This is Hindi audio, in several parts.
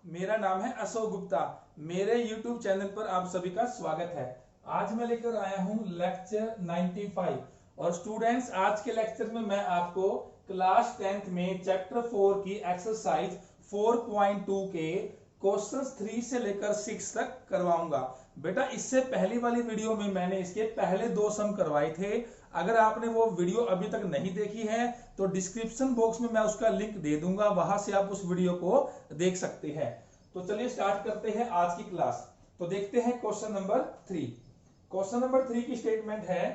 मेरा नाम है अशोक गुप्ता। मेरे YouTube चैनल पर आप सभी का स्वागत है। आज मैं लेकर आया हूं लेक्चर 95 और स्टूडेंट्स आज के लेक्चर में मैं आपको क्लास 10th में चैप्टर 4 की एक्सरसाइज 4.2 के क्वेश्चंस 3 से लेकर 6 तक करवाऊंगा। बेटा इससे पहली वाली वीडियो में मैंने इसके पहले 2 सम करवाए थे। अगर आपने वो वीडियो अभी तक नहीं देखी है तो डिस्क्रिप्शन बॉक्स में मैं उसका लिंक दे दूंगा, वहां से आप उस वीडियो को देख सकते हैं। तो चलिए स्टार्ट करते हैं आज की क्लास। तो देखते हैं क्वेश्चन नंबर 3। क्वेश्चन नंबर 3 की स्टेटमेंट है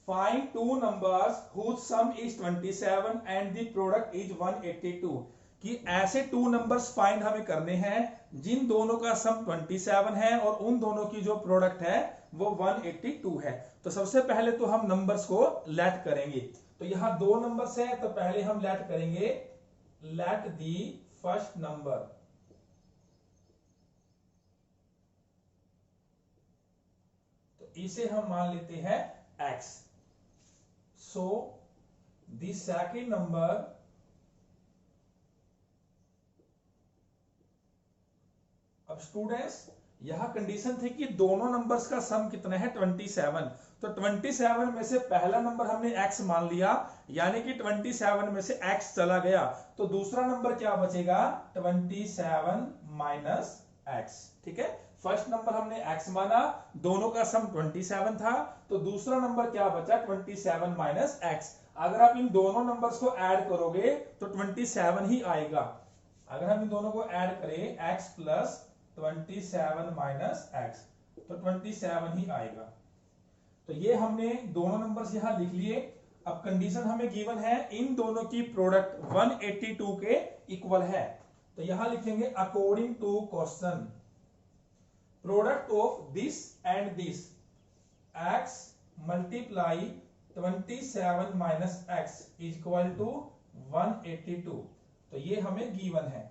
find two numbers whose sum is 27 and the product is 182। कि ऐसे 2 नंबर्स फाइंड हमें करने हैं जिन दोनों का सम 27 है और उन दोनों की जो प्रोडक्ट है वो 182 है। तो सबसे पहले तो हम नंबर्स को लेट करेंगे। तो यहां 2 नंबर्स है तो पहले हम लेट करेंगे लेट दी फर्स्ट नंबर। तो इसे हम मान लेते हैं x। So the second number अब स्टूडेंट्स यह कंडीशन थी कि दोनों नंबर्स का सम कितना है 27। तो 27 में से पहला नंबर हमने x मान लिया, यानी कि 27 में से x चला गया तो दूसरा नंबर क्या बचेगा 27 माइनस x। ठीक है, फर्स्ट नंबर हमने x माना, दोनों का सम 27 था, तो दूसरा नंबर क्या बचा 27 माइनस x। अगर आप इन दोनों नंबर्स को ऐड करोगे तो 27 ही आएगा। अगर हम इन दोनों को ऐड करें x प्लस 27 माइनस x तो 27 ही आएगा। तो ये हमने दोनों नंबर्स यहां लिख लिए। अब कंडीशन हमें गिवन है इन दोनों की प्रोडक्ट 182 के इक्वल है। तो यहां लिखेंगे according to question product of this and this x multiply 27 minus x is equal to 182। तो ये हमें गिवन है।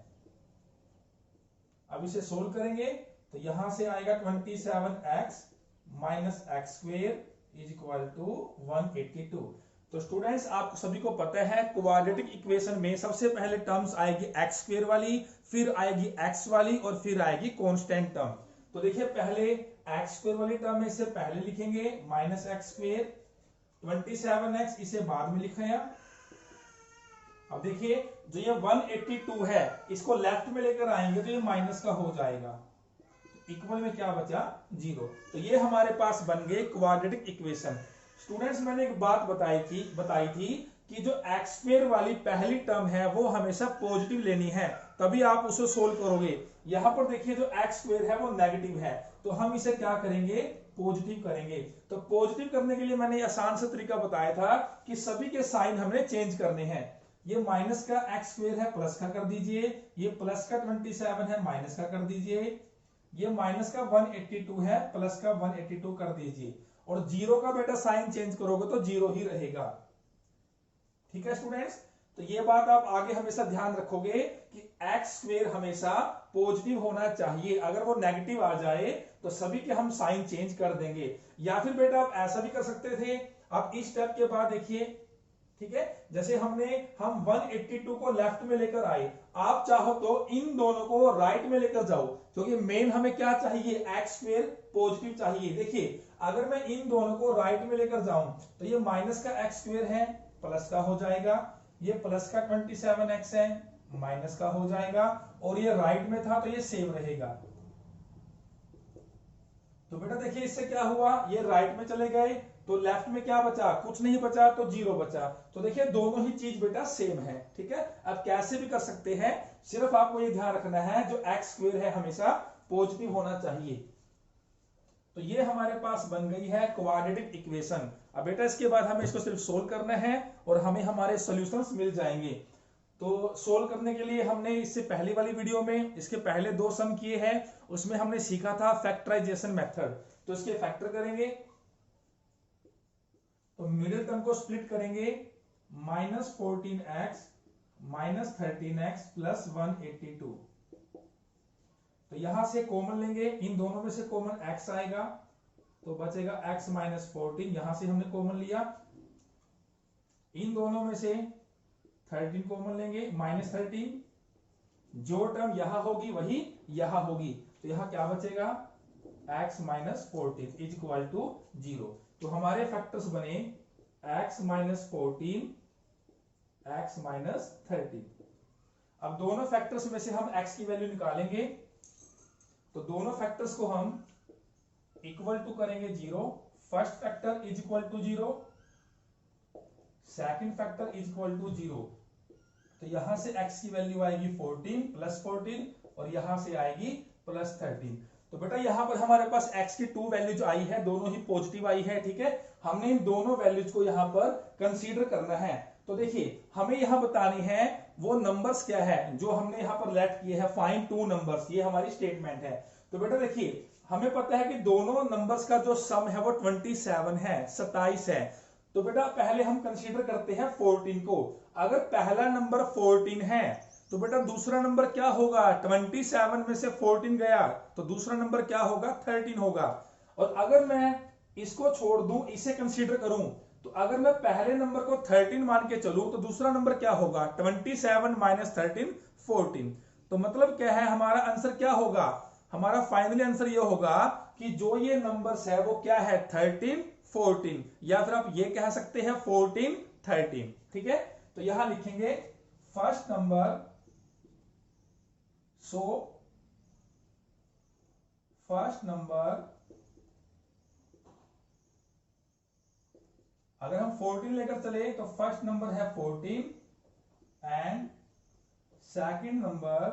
अब इसे सोल्व करेंगे तो यहां से आएगा 27x minus x square is equal to 182। तो स्टूडेंट्स आप सभी को पता है क्वाड्रेटिक इक्वेशन में सबसे पहले टर्म्स आएगी एक्स स्क्वेयर वाली, फिर आएगी एक्स वाली और फिर आएगी कांस्टेंट टर्म। तो देखिए पहले एक्स स्क्वेयर वाली टर्म इसे पहले लिखेंगे माइनस एक्स स्क्वेयर, 27x इसे बाद में लिखेंगे। अब देखिए जो ये 182 है इसको लेफ्ट में लेकर आएंगे तो ये माइनस का हो जाएगा, इक्वल में क्या बचा 0। तो ये हमारे पास बन गए क्वाड्रेटिक इक्वेशन। स्टूडेंट्स मैंने एक बात बताई थी कि जो एक्स स्क्वायर वाली पहली टर्म है वो हमेशा पॉजिटिव लेनी है, तभी आप उसे सोल्व करोगे। यहां पर देखिए जो एक्स स्क्वायर है वो नेगेटिव है, तो हम इसे क्या करेंगे पॉजिटिव करेंगे। तो पॉजिटिव करने के लिए मैंने आसान सा तरीका बताया था कि सभी के साइन हमने चेंज करने हैं। ये माइनस का एक्स स्क्वायर है प्लस का कर दीजिए, ये प्लस का 27 है माइनस का कर दीजिए, ये माइनस का 182 है प्लस का 182 कर दीजिए, और जीरो का बेटा साइन चेंज करोगे तो जीरो ही रहेगा। ठीक है स्टूडेंट्स, तो ये बात आप आगे हमेशा ध्यान रखोगे कि एक्स स्क्वायर हमेशा पॉजिटिव होना चाहिए। अगर वो नेगेटिव आ जाए तो सभी के हम साइन चेंज कर देंगे। या फिर बेटा आप ऐसा भी कर सकते थे, आप इस स्टेप के बाद देखिए, ठीक है, जैसे हम 182 को लेफ्ट में लेकर आए, आप चाहो तो इन दोनों को राइट में लेकर जाओ, क्योंकि मेन हमें क्या चाहिए एक्स स्क्वायर पॉजिटिव चाहिए। देखिए अगर मैं इन दोनों को राइट में लेकर जाऊं तो ये माइनस का एक्स स्क्वायर है प्लस का हो जाएगा, ये प्लस का 27x है माइनस का हो जाएगा, और ये राइट में था तो ये सेम रहेगा। तो बेटा देखिए इससे क्या हुआ, ये राइट में चले गए तो लेफ्ट में क्या बचा कुछ नहीं बचा तो 0 बचा। तो देखिए दोनों ही चीज बेटा सेम है। ठीक है, अब कैसे भी कर सकते हैं, सिर्फ आपको ये ध्यान रखना है जो एक्स स्क्वायर है हमेशा पॉजिटिव होना चाहिए। तो ये हमारे पास बन गई है क्वाड्रेटिक इक्वेशन। अब बेटा इसके बाद हमें इसको सिर्फ सोल्व करना है और हमें हमारे सॉल्यूशंस मिल जाएंगे। तो सोल्व करने के लिए हमने इससे पहली वाली वीडियो में इसके पहले 2 सम किए हैं, उसमें हमने सीखा था फैक्टराइजेशन मेथड। तो इसके फैक्टर करेंगे तो मिडिल टर्म को स्प्लिट करेंगे, minus 14x minus 13x plus 182। तो यहां से कॉमन लेंगे, इन दोनों में से कॉमन x आएगा तो बचेगा x माइनस 14, यहां से हमने कॉमन लिया। इन दोनों में से 13 कॉमन लेंगे, -13, जो टर्म यहां होगी वही यहां होगी, तो यहां क्या बचेगा, x - 14 इज इक्वल टू 0। तो हमारे फैक्टर्स बने x - 14, x - 13। अब दोनों फैक्टर्स में से हम x की वैल्यू निकालेंगे, तो दोनों फैक्टर्स को हम इक्वल टू करेंगे 0। First factor is equal to 0, second factor is equal to 0। तो यहां से x की वैल्यू आएगी 14 + 14 और यहां से आएगी +13। तो बेटा यहां पर हमारे पास x की 2 वैल्यू जो आई है दोनों ही पॉजिटिव आई है, ठीक है। हमने इन दोनों वैल्यूज को यहां पर कंसीडर करना है। तो देखिए हमें यहां बतानी है वो नंबर्स क्या है जो हमने यहां पर लेट किए हैं, फाइंड 2 नंबर्स, ये हमारी स्टेटमेंट है। तो बेटा देखिए हमें पता है कि दोनों नंबर्स का जो सम है वो 27 है, 27 है। तो बेटा पहले हम कंसीडर करते हैं 14 को। अगर पहला नंबर 14 है तो बेटा दूसरा नंबर क्या होगा, 27 में से 14 गया तो दूसरा नंबर क्या होगा, 13 होगा। और अगर मैं इसको छोड़ दूं, इसे कंसीडर करूं, तो अगर मैं पहले नंबर को 13 मान के चलूं तो दूसरा नंबर क्या होगा, 27 - 13 14। तो मतलब क्या है, हमारा आंसर क्या होगा, हमारा फाइनली आंसर ये होगा कि जो ये नंबर्स है वो क्या है, 13 14, या फिर आप ये कह सकते हैं 14 13, ठीक है। तो यहां लिखेंगे first number, so first number, अगर हम 14 लेकर चले तो फर्स्ट नंबर है 14 and second number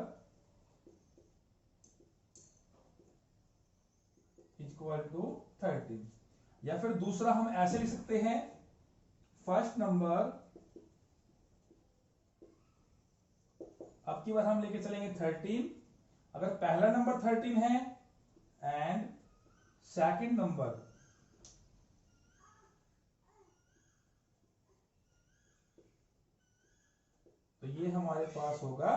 equal to 13। या फिर दूसरा हम ऐसे लिख सकते हैं, फर्स्ट नंबर, अब की बार हम लेके चलेंगे 13, अगर पहला नंबर 13 है एंड सेकंड नंबर तो ये हमारे पास होगा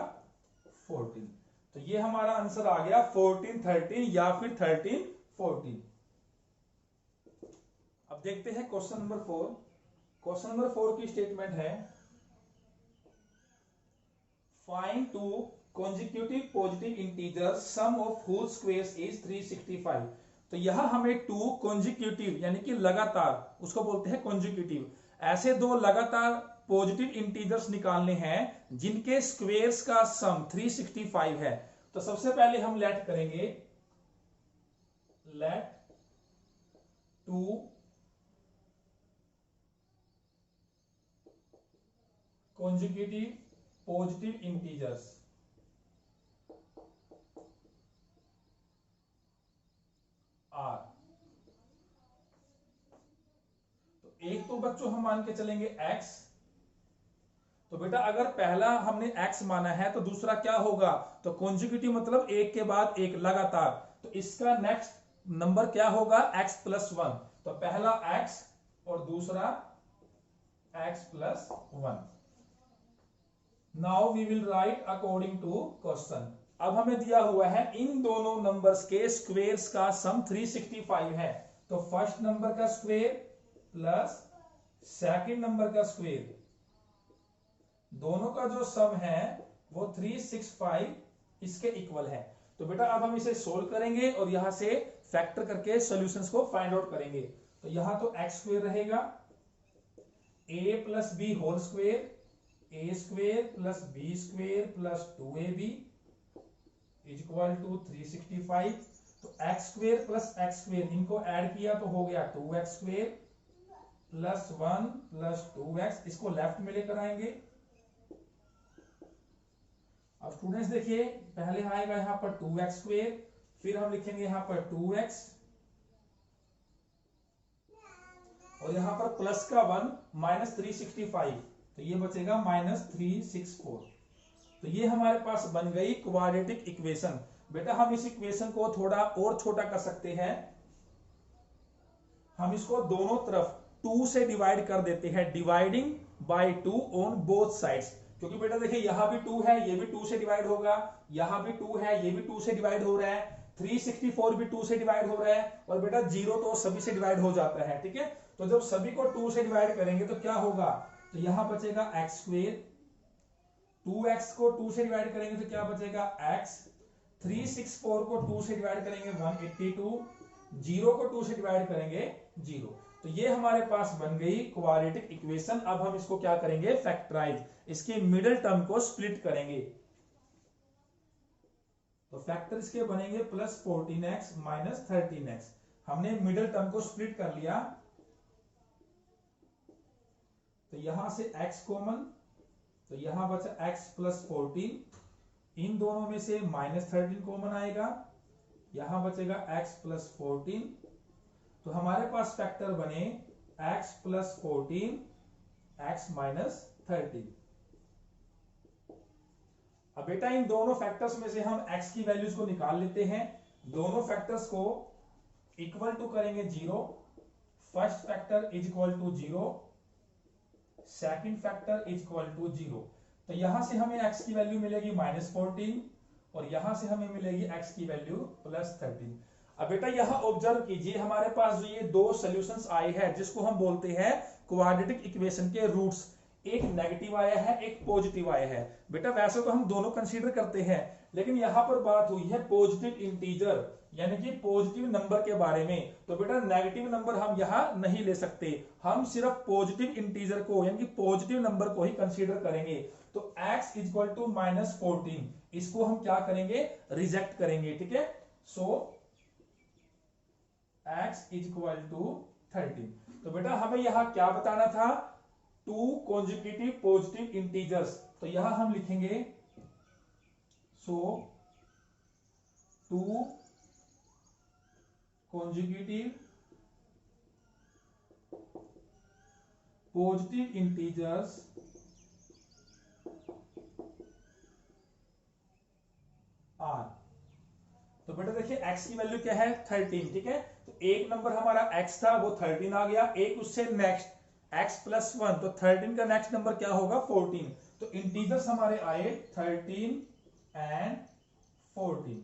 14। तो ये हमारा आंसर आ गया 14 13 या फिर 13 14। अब देखते हैं क्वेश्चन नंबर 4। क्वेश्चन नंबर 4 की स्टेटमेंट है, find 2 consecutive positive integers sum of whose squares is 365। तो यहां हमें 2 consecutive यानी कि लगातार, उसको बोलते हैं consecutive, ऐसे दो लगातार पॉजिटिव इंटीजर्स निकालने हैं जिनके स्क्वेयर्स का सम 365 है। तो सबसे पहले हम लेट करेंगे, let 2 consecutive positive integers are. तो एक तो बच्चों हम मान के चलेंगे x। तो बेटा अगर पहला हमने x माना है तो दूसरा क्या होगा, तो कॉन्जिक्यूटिव मतलब एक के बाद एक लगातार, तो इसका नेक्स्ट नंबर क्या होगा, x + 1। तो पहला x और दूसरा x + 1। Now we will write according to question. अब हमें दिया हुआ है इन दोनों नंबर्स के स्क्वेयर्स का सम 365 है। तो फर्स्ट नंबर का स्क्वेयर प्लस सेकंड नंबर का स्क्वेयर, दोनों का जो सम है वो 365 इसके इक्वल है। तो बेटा अब हम इसे सोल्व करेंगे और यहां से फैक्टर करके सॉल्यूशंस को फाइंड आउट करेंगे। तो यहां तो x स्क्वेयर रहेगा, a + b whole square, a square + b square + 2ab is equal to 365। तो x स्क्वेयर + x स्क्वेयर इनको ऐड किया तो हो गया 2x स्क्वेयर + 1 + 2x, इसको लेफ्ट में लेकर आएंगे। अब स्टूडेंट्स देखिए पहले आएगा यहां पर 2x स्क्वेयर, फिर हम लिखेंगे यहां पर 2x और यहां पर प्लस का 1 -365, तो ये बचेगा -364। तो ये हमारे पास बन गई क्वाड्रेटिक इक्वेशन। बेटा हम इस इक्वेशन को थोड़ा और छोटा कर सकते हैं, हम इसको दोनों तरफ 2 से डिवाइड कर देते हैं, dividing by 2 on both sides. क्योंकि बेटा देखिए यहां भी 2 है, ये भी 2 से डिवाइड होगा, यहां भी 2 है, ये भी 2 से डिवाइड हो रहा है, 364 भी 2 से डिवाइड हो रहा है, और बेटा 0 तो सभी से डिवाइड हो जाता है, ठीक है। तो जब सभी को 2 से डिवाइड करेंगे तो क्या होगा, तो यहां बचेगा x स्क्वेयर 2x को 2 से डिवाइड करेंगे तो क्या बचेगा x, 364 को 2 से डिवाइड करेंगे 182, 0 को 2 से डिवाइड करेंगे 0। तो ये हमारे पास बन गई क्वाड्रेटिक इक्वेशन। अब हम इसको क्या करेंगे, फैक्टराइज, इसके मिडिल टर्म को स्प्लिट करेंगे। तो फैक्टर इसके बनेंगे प्लस 14x माइनस 13x। हमने मिडिल टर्म को स्प्लिट कर लिया, तो यहां से x कॉमन, तो यहां बचा x प्लस 14, इन दोनों में से माइनस 13 कॉमन आएगा, यहां बचेगा x प्लस 14। तो हमारे पास फैक्टर बने x प्लस 14 x माइनस 13। अब बेटा इन दोनों फैक्टर्स में से हम x की वैल्यूज को निकाल लेते हैं। दोनों फैक्टर्स को इक्वल टू करेंगे 0। First factor is equal to 0, second factor is equal to 0। तो यहां से हमें x की वैल्यू मिलेगी माइनस 14 और यहां से हमें मिलेगी x की वैल्यू प्लस 13। अब बेटा यहां ऑब्जर्व कीजिए, हमारे पास जो ये दो सॉल्यूशंस आए हैं जिसको हम बोलते हैं क्वाड्रेटिक इक्वेशन के रूट्स, एक नेगेटिव आया है एक पॉजिटिव आया है। बेटा वैसे तो हम दोनों कंसीडर करते हैं, लेकिन यहां पर बात हुई है पॉजिटिव इंटीजर यानी कि पॉजिटिव नंबर के बारे में। तो बेटा नेगेटिव नंबर हम यहां नहीं ले सकते, हम सिर्फ पॉजिटिव इंटीजर को यानी कि पॉजिटिव नंबर को ही कंसीडर करेंगे। तो x इक्वल टू माइनस 14, इसको हम क्या करेंगे, रिजेक्ट करेंगे। ठीक है, सो x इक्वल टू 13। तो बेटा हमें यहां क्या बताना था, 2 कॉन्जिक्यूटिव पॉजिटिव इंटीजर्स। तो यहां हम लिखेंगे सो 2 कॉन्जिक्यूटिव पॉजिटिव इंटीजर्स आर। तो बेटा देखिए x की वैल्यू क्या है 13। ठीक है, तो एक नंबर हमारा x था वो 13 आ गया, एक उससे नेक्स्ट x प्लस 1, तो 13 का नेक्स्ट नंबर क्या होगा 14। तो इंटीजर्स हमारे आए 13 एंड 14।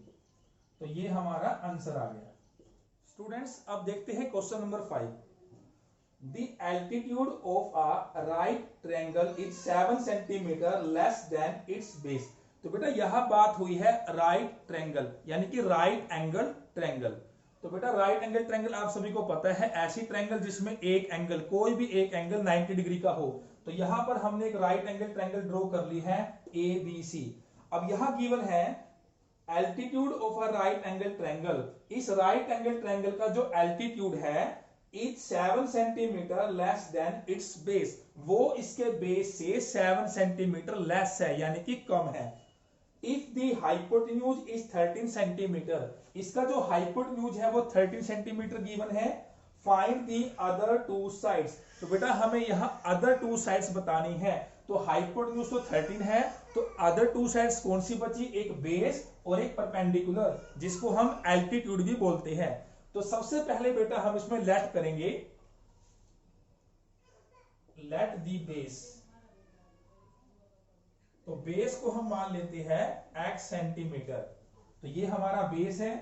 तो ये हमारा आंसर आ गया। स्टूडेंट्स अब देखते हैं question number 5। The altitude of a right triangle is 7 centimetre less than its base। तो बेटा यहां बात हुई है राइट ट्रायंगल यानी कि राइट एंगल ट्रायंगल। तो बेटा राइट एंगल ट्रायंगल आप सभी को पता है ऐसी ट्रायंगल जिसमें एक एंगल, कोई भी एक एंगल 90 डिग्री का हो। तो यहां पर हमने एक राइट एंगल ट्रायंगल ड्रॉ कर ली है ABC। अब यहां गिवन है altitude of a right angle triangle. इस राइट एंगल ट्रायंगल का जो एल्टीट्यूड है is 7 centimetre less than it's base, वो इसके बेस से 7 सेंटीमीटर लेस है यानी कि कम है। If the hypotenuse is 13 centimetre, इसका जो हाइपोटेन्यूज है वो 13 सेंटीमीटर गिवन है। Find the other two sides. तो बेटा हमें यहां अदर टू साइड्स बतानी है। तो हाइपोटेन्यूज तो 13 है, तो अदर टू साइड्स कौन सी बची, एक बेस और एक परपेंडिकुलर जिसको हम एल्टीट्यूड भी बोलते हैं। तो सबसे पहले बेटा हम इसमें लेट करेंगे, लेट दी बेस। तो बेस को हम मान लेते हैं x सेंटीमीटर। तो ये हमारा बेस है,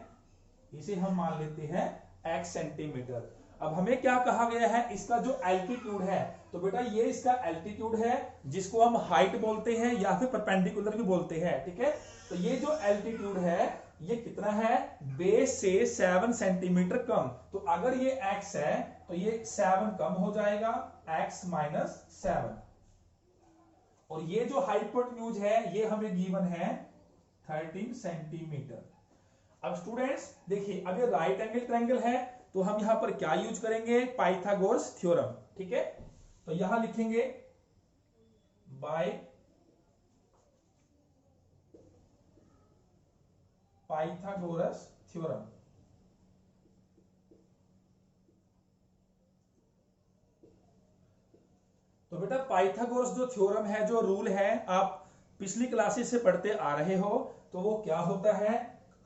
इसे हम मान लेते हैं x सेंटीमीटर। अब हमें क्या कहा गया है, इसका जो एल्टीट्यूड है। तो बेटा ये इसका एल्टीट्यूड है जिसको हम हाइट बोलते हैं या फिर परपेंडिकुलर भी बोलते हैं। ठीक है, तो ये जो एल्टीट्यूड है ये कितना है, बेस से 7 सेंटीमीटर कम। तो अगर ये x है तो ये 7 कम हो जाएगा, x माइनस 7। और ये जो हाइपोटेन्यूज है ये हमें गिवन है 13 सेंटीमीटर। अब स्टूडेंट्स देखिए, अब ये राइट एंगल ट्रायंगल है तो हम यहां पर क्या यूज करेंगे, पाइथागोरस थ्योरम। ठीक है, तो यहां लिखेंगे बाय पाइथागोरस थ्योरम। तो बेटा पाइथागोरस जो थ्योरम है, जो रूल है, आप पिछली क्लासेस से पढ़ते आ रहे हो। तो वो क्या होता है,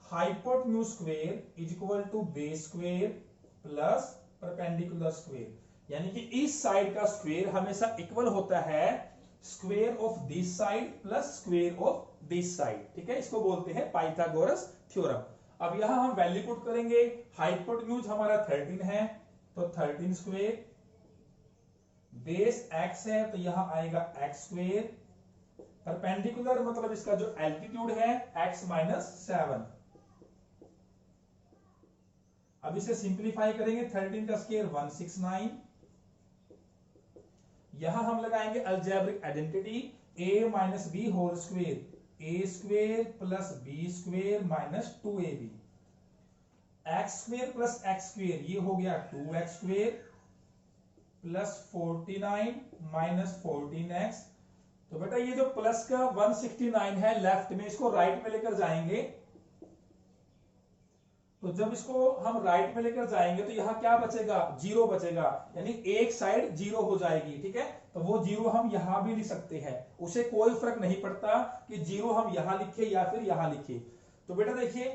hypotenuse square is equal to base square plus perpendicular square. यानी कि इस साइड का स्क्वायर हमेशा इक्वल होता है square of this side plus square of this side. ठीक है, इसको बोलते हैं पाइथागोरस थ्योरम। अब यहां हम वैल्यू पुट करेंगे, हाइपोटेन्यूज हमारा 13 है तो 13 स्क्वायर, बेस x है तो यहां आएगा x स्क्वायर, परपेंडिकुलर मतलब इसका जो एल्टीट्यूड है x माइनस 7। अब इसे सिंप्लीफाई करेंगे, 13 का स्क्वायर 169। यहां हम लगाएंगे algebraic identity a minus b whole square, a square plus b square minus 2ab। X square plus x square ये हो गया 2x square plus 49 minus 14x। तो बेटा ये जो प्लस का 169 है लेफ्ट में, इसको राइट में लेकर जाएंगे। तो जब इसको हम राइट में लेकर जाएंगे तो यहां क्या बचेगा, 0 बचेगा, यानी एक साइड 0 हो जाएगी। ठीक है, तो वो 0 हम यहां भी लिख सकते हैं, उसे कोई फर्क नहीं पड़ता कि 0 हम यहां लिखे या फिर यहां लिखे। तो बेटा देखिए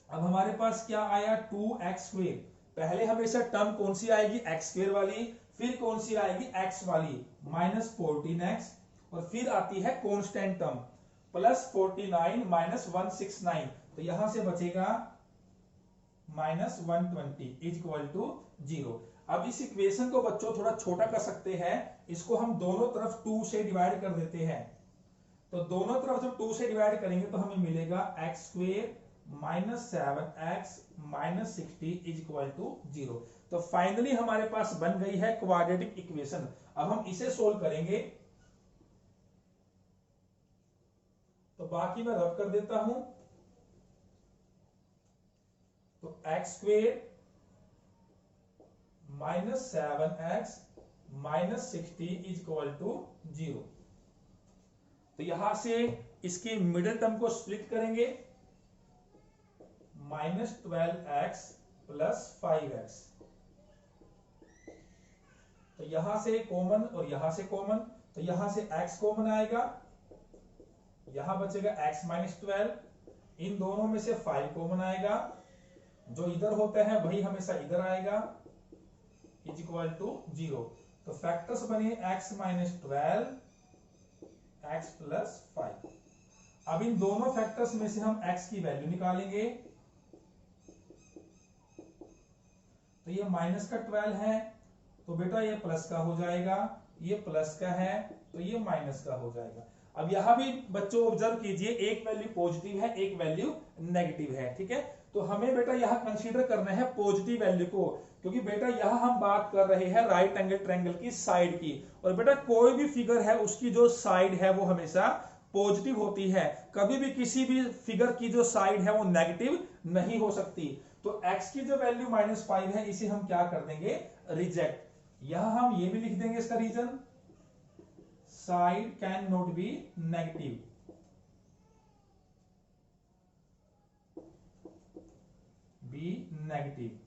अब हमारे पास क्या आया, 2x स्क्वायर। पहले हमेशा टर्म कौन सी आएगी, x स्क्वायर वाली, फिर कौन सी आएगी, x वाली, माइनस 14x, और फिर आती है कांस्टेंट टर्म प्लस 49 माइनस 169। तो यहां से बचेगा माइनस 120 इज इक्वल टू 0। अब इस इक्वेशन को बच्चों थोड़ा छोटा कर सकते हैं, इसको हम दोनों तरफ 2 से डिवाइड कर देते हैं। तो दोनों तरफ जब 2 से डिवाइड करेंगे तो हमें मिलेगा x square minus 7x minus 60 is equal to 0। तो फाइनली हमारे पास बन गई है क्वाड्रेटिक इक्वेशन। अब हम इसे सोल्व करेंगे, तो बाकी मैं रब कर देता हूं। तो x square minus 7x minus 60 is equal to 0। तो यहां से इसकी मिडिल टर्म को स्प्लिट करेंगे, माइनस 12x प्लस 5x। तो यहां से कॉमन और यहां से कॉमन, तो यहां से x कॉमन आएगा, यहां बचेगा x माइनस 12, इन दोनों में से 5 कॉमन आएगा, जो इधर होता है वही हमेशा इधर आएगा, इज इक्वल टू 0। तो फैक्टर्स बने x माइनस 12, x प्लस 5। अब इन दोनों फैक्टर्स में से हम x की वैल्यू निकालेंगे। तो ये माइनस का 12 है तो बेटा ये प्लस का हो जाएगा, ये प्लस का है तो ये माइनस का हो जाएगा। अब यहां भी बच्चों ऑब्जर्व कीजिए, एक वैल्यू पॉजिटिव है एक वैल्यू नेगेटिव है। ठीक है, तो हमें बेटा यहां कंसीडर करना है पॉजिटिव वैल्यू को, क्योंकि बेटा यहां हम बात कर रहे हैं राइट एंगल ट्रायंगल की साइड की, और बेटा कोई भी फिगर है उसकी जो साइड है वो हमेशा पॉजिटिव होती है, कभी भी किसी भी फिगर की जो साइड है वो नेगेटिव नहीं हो सकती। तो x की जो वैल्यू -5 है इसे हम क्या कर देंगे, रिजेक्ट। यहां हम ये भी लिख देंगे इसका reason, side can not be negative. Be negative.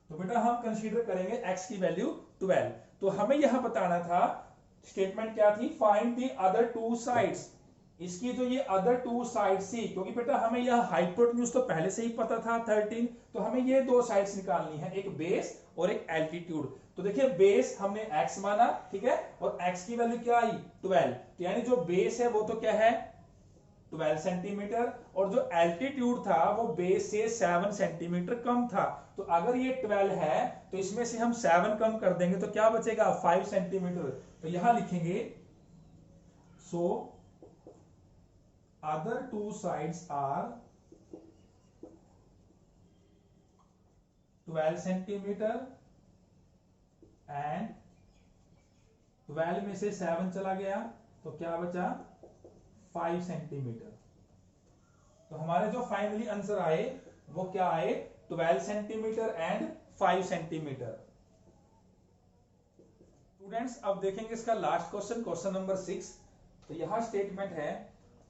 तो बेटा हम कंसीडर करेंगे x की वैल्यू 12। तो हमें यहां बताना था, स्टेटमेंट क्या थी, find the other two sides. इसकी जो ये अदर टू साइड्स थी, क्योंकि बेटा हमें यह हाइपोटेन्यूज तो पहले से ही पता था 13, तो हमें ये दो साइड्स निकालनी है, एक बेस और एक एल्टीट्यूड। तो देखिए बेस हमने x माना, ठीक है, और x की वैल्यू क्या आई 12, तो यानी जो बेस है वो तो क्या है 12 सेंटीमीटर, और जो एल्टीट्यूड था वो बेस से 7 सेंटीमीटर कम था। तो अगर ये 12 है तो इसमें से हम 7 कम कर देंगे तो क्या बचेगा 5 सेंटीमीटर। तो यहां लिखेंगे, so other two sides are 12 centimetre and 12 में से 7 चला गया तो क्या बचा 5 सेंटीमीटर। तो हमारे जो फाइनली आंसर आए वो क्या आए, 12 सेंटीमीटर एंड 5 सेंटीमीटर। स्टूडेंट्स अब देखेंगे इसका लास्ट क्वेश्चन, क्वेश्चन नंबर 6। तो यहां स्टेटमेंट है,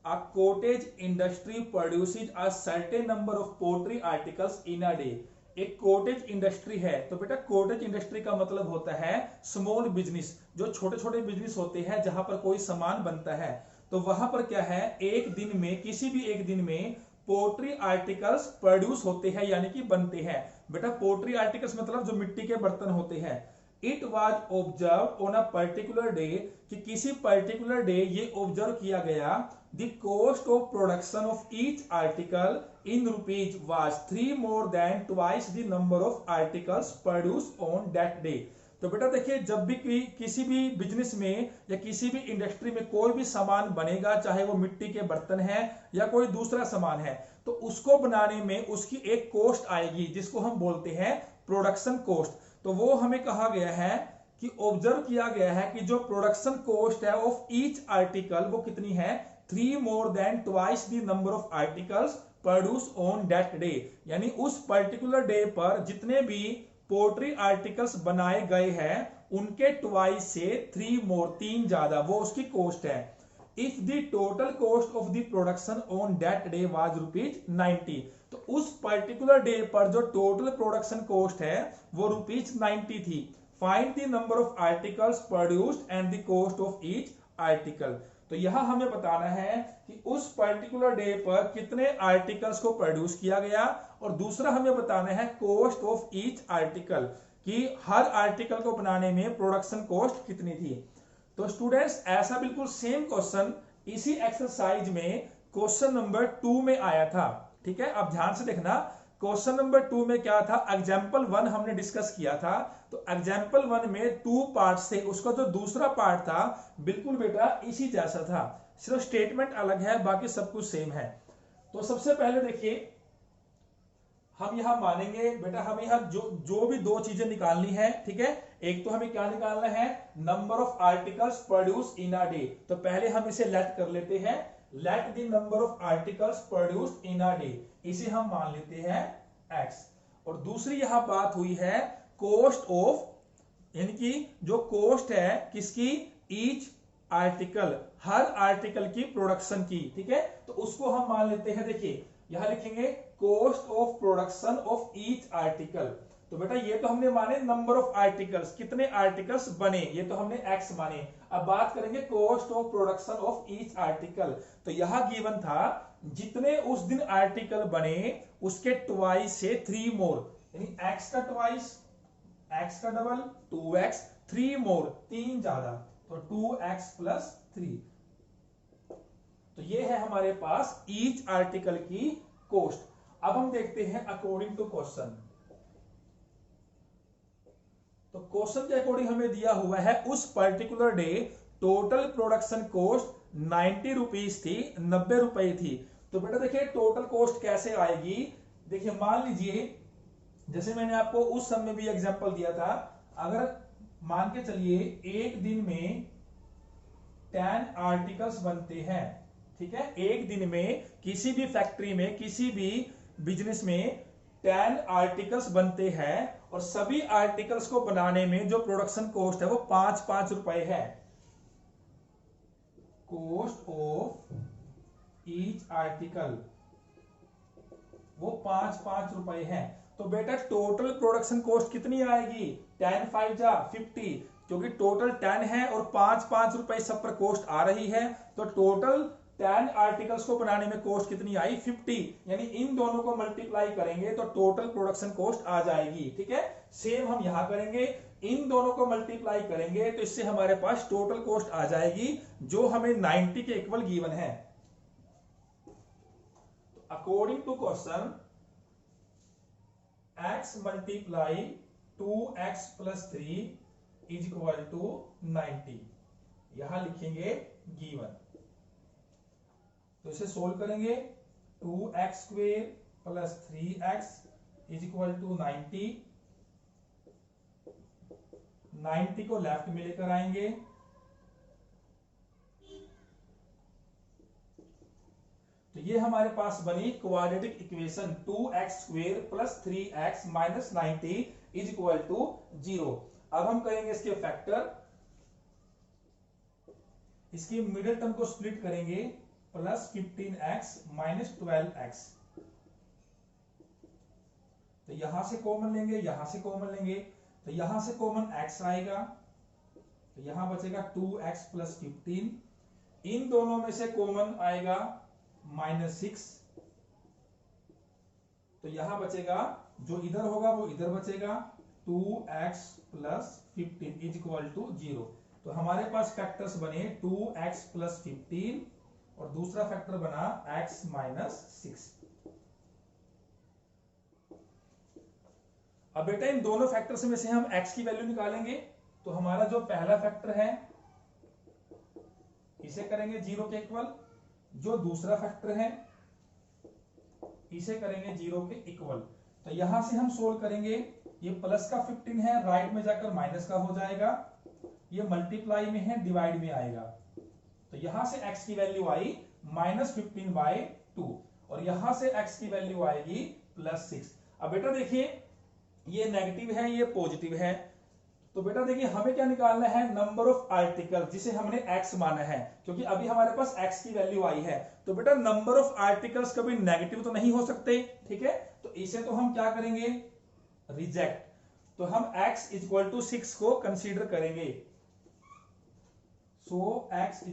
a cottage industry produces a certain number of poultry articles in a day. एक कॉटेज इंडस्ट्री है, तो बेटा कॉटेज इंडस्ट्री का मतलब होता है स्मॉल बिजनेस, जो छोटे छोटे बिजनेस होते हैं जहां पर कोई सामान बनता है। तो वहां पर क्या है, एक दिन में, किसी भी एक दिन में पोल्ट्री आर्टिकल्स प्रोड्यूस होते हैं, यानी कि बनते हैं। बेटा पोल्ट्री आर्टिकल्स मतलब जो मिट्टी के बर्तन होते हैं। It was observe on a particular day, कि किसी पर्टिकुलर डे ये ऑब्जर्व किया गया, the cost of production of each article in rupees was 3 more than twice the number of articles produced on that day। तो बेटा देखिए, जब भी किसी भी बिजनेस में या किसी भी इंडस्ट्री में कोई भी सामान बनेगा, चाहे वो मिट्टी के बर्तन है या कोई दूसरा सामान है, तो उसको बनाने में उसकी एक कॉस्ट आएगी जिसको हम बोलते हैं प्रोडक्शन कॉस्ट। तो वो हमें कहा गया है कि ऑब्जर्व किया गया है कि जो प्रोडक्शन कॉस्ट है ऑफ ईच आर्टिकल वो कितनी है, 3 more than twice the number of articles produced on that day। यानी उस पर्टिकुलर डे पर जितने भी पोल्ट्री आर्टिकल्स बनाए गए हैं उनके ट्वाइस से 3 more, 3 ज्यादा, वो उसकी कॉस्ट है। If the total cost of the production on that day was ₹90, तो उस पर्टिकुलर डे पर जो टोटल प्रोडक्शन कॉस्ट है वो ₹90 थी। Find the number of articles produced and the cost of each article. तो यहां हमें बताना है कि उस पर्टिकुलर डे पर कितने आर्टिकल्स को प्रोड्यूस किया गया, और दूसरा हमें बताना है कॉस्ट ऑफ ईच आर्टिकल, कि हर आर्टिकल को बनाने में प्रोडक्शन कॉस्ट कितनी थी। तो स्टूडेंट्स, ऐसा बिल्कुल सेम क्वेश्चन इसी एक्सरसाइज में क्वेश्चन नंबर 2 में आया था। ठीक है, अब ध्यान से देखना, क्वेश्चन नंबर 2 में क्या था, एग्जाम्पल 1 हमने डिस्कस किया था। तो एग्जाम्पल 1 में 2 पार्ट थे, उसका जो दूसरा पार्ट था बिल्कुल बेटा इसी जैसा था, सिर्फ स्टेटमेंट अलग है, बाकी सब कुछ सेम है। तो सबसे पहले देखिए, हम यहां मानेंगे बेटा, हमें यहां जो भी दो चीजें निकालनी है, ठीक है। एक तो हमें क्या निकालना है, number of articles produce in a day. तो पहले हम इसे लेट कर लेते हैं, let the number of articles produced in a day, इसे हम मान लेते हैं x। और दूसरी यहां बात हुई है कॉस्ट ऑफ, यानी कि जो कॉस्ट है किसकी, ईच आर्टिकल, हर आर्टिकल की प्रोडक्शन की, ठीक है। तो उसको हम मान लेते हैं, देखिए यहां लिखेंगे cost of production of each article. तो बेटा ये तो हमने माने नंबर ऑफ आर्टिकल्स, कितने आर्टिकल्स बने, ये तो हमने x माने। अब बात करेंगे cost of production of each article. तो यहां गिवन था जितने उस दिन आर्टिकल बने उसके ट्वाइस से 3 मोर, यानी x का ट्वाइस, x का डबल 2x, 3 मोर, 3 ज्यादा, तो 2x प्लस 3। तो ये है हमारे पास ईच आर्टिकल की कॉस्ट। अब हम देखते हैं अकॉर्डिंग टू क्वेश्चन। तो क्वेश्चन के अकॉर्डिंग हमें दिया हुआ है उस particular day total production cost 90 rupees थी, 90 रुपए थी। तो बेटा देखिए टोटल कॉस्ट कैसे आएगी, देखिए मान लीजिए जैसे मैंने आपको उस समय भी एग्जांपल दिया था, अगर मान के चलिए एक दिन में 10 आर्टिकल्स बनते हैं, ठीक है, एक दिन में किसी भी फैक्ट्री में किसी भी बिजनेस में 10 आर्टिकल्स बनते हैं और सभी आर्टिकल्स को बनाने में जो प्रोडक्शन कॉस्ट है वो 5-5 रुपए है। कॉस्ट ऑफ ईच आर्टिकल वो 5-5 रुपए है। तो बेटा टोटल प्रोडक्शन कॉस्ट कितनी आएगी, 10 5 जा 50, क्योंकि टोटल 10 है और 5-5 रुपए सब पर कॉस्ट आ रही है। तो टोटल 10 आर्टिकल्स को बनाने में कॉस्ट कितनी आई, 50, यानी इन दोनों को मल्टीप्लाई करेंगे तो टोटल प्रोडक्शन कॉस्ट आ जाएगी। ठीक है, सेम हम यहां करेंगे, इन दोनों को मल्टीप्लाई करेंगे तो इससे हमारे पास टोटल कॉस्ट आ जाएगी जो हमें 90 के इक्वल गिवन है। According to question x multiply 2x plus 3 is equal to 90, यहां लिखेंगे गिवन। तो इसे सोल्व करेंगे, 2x square plus 3x is equal to 90, 90 को लेफ्ट में लेकर आएंगे, तो ये हमारे पास बनी quadratic equation 2x square plus 3x minus 90 is equal to 0। अब हम करेंगे इसके फैक्टर, इसकी मिडिल टर्म को स्प्लिट करेंगे, प्लस 15x माइनस 12x, तो यहां से कॉमन लेंगे, यहां से कॉमन लेंगे, तो यहां से कॉमन x आएगा, तो यहां बचेगा 2x प्लस 15, इन दोनों में से कॉमन आएगा -6, तो यहां बचेगा, जो इधर होगा वो इधर बचेगा, 2x plus 15 is equal to 0। तो हमारे पास फैक्टर्स बने 2x प्लस 15 और दूसरा फैक्टर बना x माइनस 6। अब बेटा इन दोनों फैक्टर्स में से हम x की वैल्यू निकालेंगे। तो हमारा जो पहला फैक्टर है इसे करेंगे 0 के इक्वल, जो दूसरा फैक्टर है इसे करेंगे 0 के इक्वल। तो यहां से हम सोल्व करेंगे, ये प्लस का 15 है, राइट में जाकर माइनस का हो जाएगा, ये मल्टीप्लाई में है, डिवाइड में आएगा। तो यहां से x की वैल्यू आई -15/2 और यहां से x की वैल्यू आएगी +6। अब बेटा देखिए ये नेगेटिव है, ये पॉजिटिव है, तो बेटा देखिए हमें क्या निकालना है, नंबर ऑफ आर्टिकल, जिसे हमने x माना है, क्योंकि अभी हमारे पास x की वैल्यू आई है। तो बेटा नंबर ऑफ आर्टिकल्स कभी नेगेटिव तो नहीं हो सकते, ठीक है, तो इसे तो हम क्या करेंगे, रिजेक्ट। तो हम x = 6 को कंसीडर करेंगे। सो x =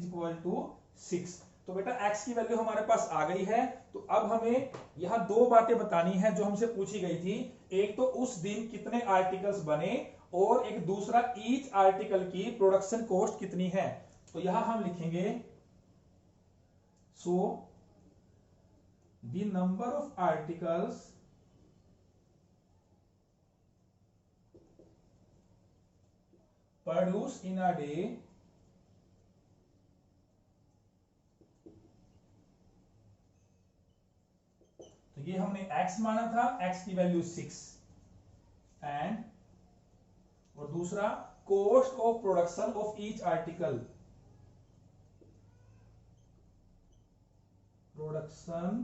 6। तो बेटा x की वैल्यू हमारे पास आ गई है। तो अब हमें यहां दो बातें बतानी है जो हमसे पूछी गई थी। एक तो उस दिन कितने आर्टिकल्स बने और एक दूसरा ईच आर्टिकल की प्रोडक्शन कॉस्ट कितनी है। तो यहां हम लिखेंगे so the number of articles produce in a day तो ये हमने x माना था, x की वैल्यू 6 एंड और दूसरा cost of production of each article, production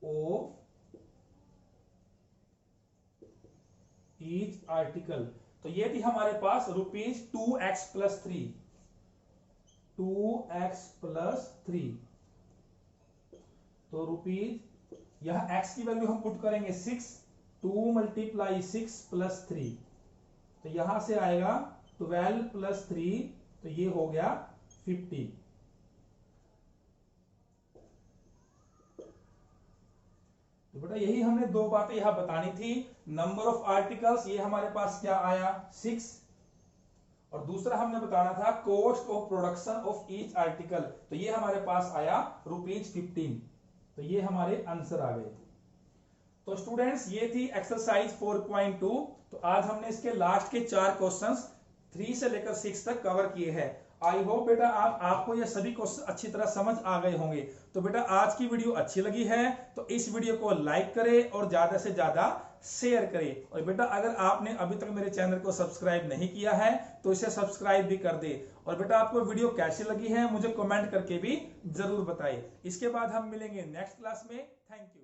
of each article. तो ये थी हमारे पास ₹2x + 3, 2x + 3। तो रुपीज यहां x की वैल्यू हम पुट करेंगे 6, 2 × 6 + 3, तो यहां से आएगा 12 + 3, तो ये हो गया 50। तो बेटा यही हमने दो बातें यहां बतानी थी। नंबर ऑफ आर्टिकल्स ये हमारे पास क्या आया 6, और दूसरा हमने बताना था cost of production of each article, तो ये हमारे पास आया ₹15। तो ये हमारे आंसर आ गए। तो स्टूडेंट्स ये थी एक्सरसाइज 4.2। तो आज हमने इसके लास्ट के 4 क्वेश्चंस 3 से लेकर 6 तक कवर किए हैं। आई होप बेटा आपको ये सभी क्वेश्चन अच्छी तरह समझ आ गए होंगे। तो बेटा आज की वीडियो अच्छी लगी है तो इस वीडियो को लाइक करें और ज्यादा से ज्यादा शेयर करें। और बेटा अगर आपने अभी तक मेरे चैनल को सब्सक्राइब नहीं किया है तो इसे सब्सक्राइब भी कर दे। और बेटा आपको वीडियो कैसी लगी है मुझे कमेंट करके भी जरूर बताइए। इसके बाद हम मिलेंगे नेक्स्ट क्लास में। Thank you.